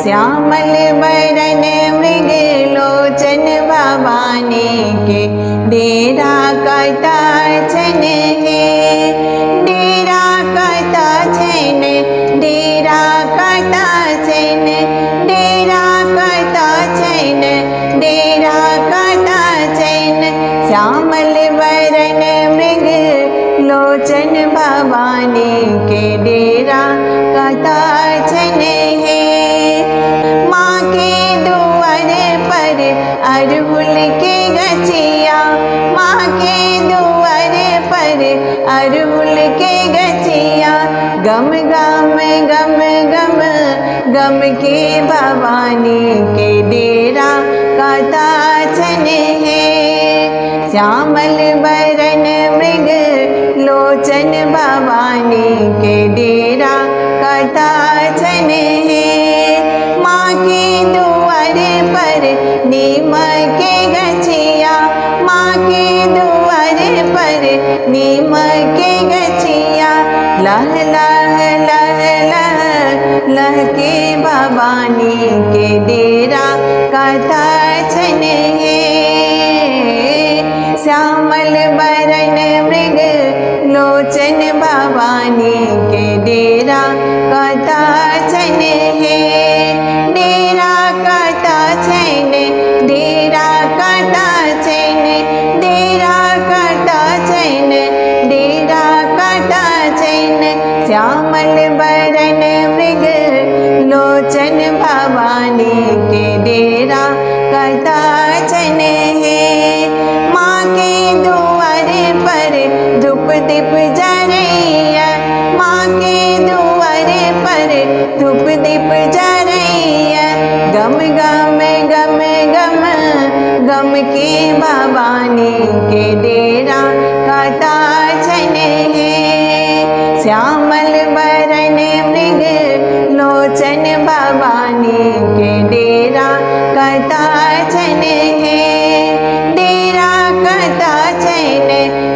श्यामल बरन मृग लोचन भवानी के डेरा करता छन है। डेरा करता छन, डेरा करता छन, डेरा करता छन, डेरा करता छन। श्यामल बरन मृग लोचन भवानी के डेरा करता छन है। माँ के दुआर पर अरहुल के गछिया, माँ के दुआर पर अरहुल के गछिया, गम गम गम गम गम के भवानी के डेरा करता छन है। श्यामल बरन मृग लोचन भवानी के डेरा करता छन है। माँ के दुआर पर नीम के गछिया, माँ के दुआर पर नीम के गछिया, लह लह लह लह लह के भवानी के डेरा करता छन है। श्यामल बरन मृग लोचन भवानी के डेरा करता छन है। डेरा करता छन, डेरा करता छन, डेरा करता छन, डेरा करता छन। श्यामल बरन मृग लोचन भवानी के डेरा करता छन है। माँ के दुआर पर धूप दीप जरैया, माँ के दुआर पर धूप दीप जरैया, गम गम गम गम गम के भवानी के डेरा करता छन है। श्यामल बरन मृग लोचन भवानी के डेरा करता छन है। डेरा करता छन,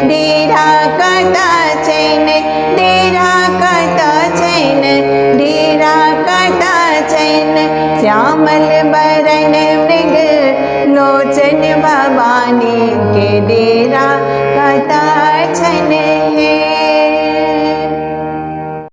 डेरा करता छन, डेरा करता छन, डेरा करता छन। श्यामल बरन मृग लोचन भवानी के डेरा करता छन है।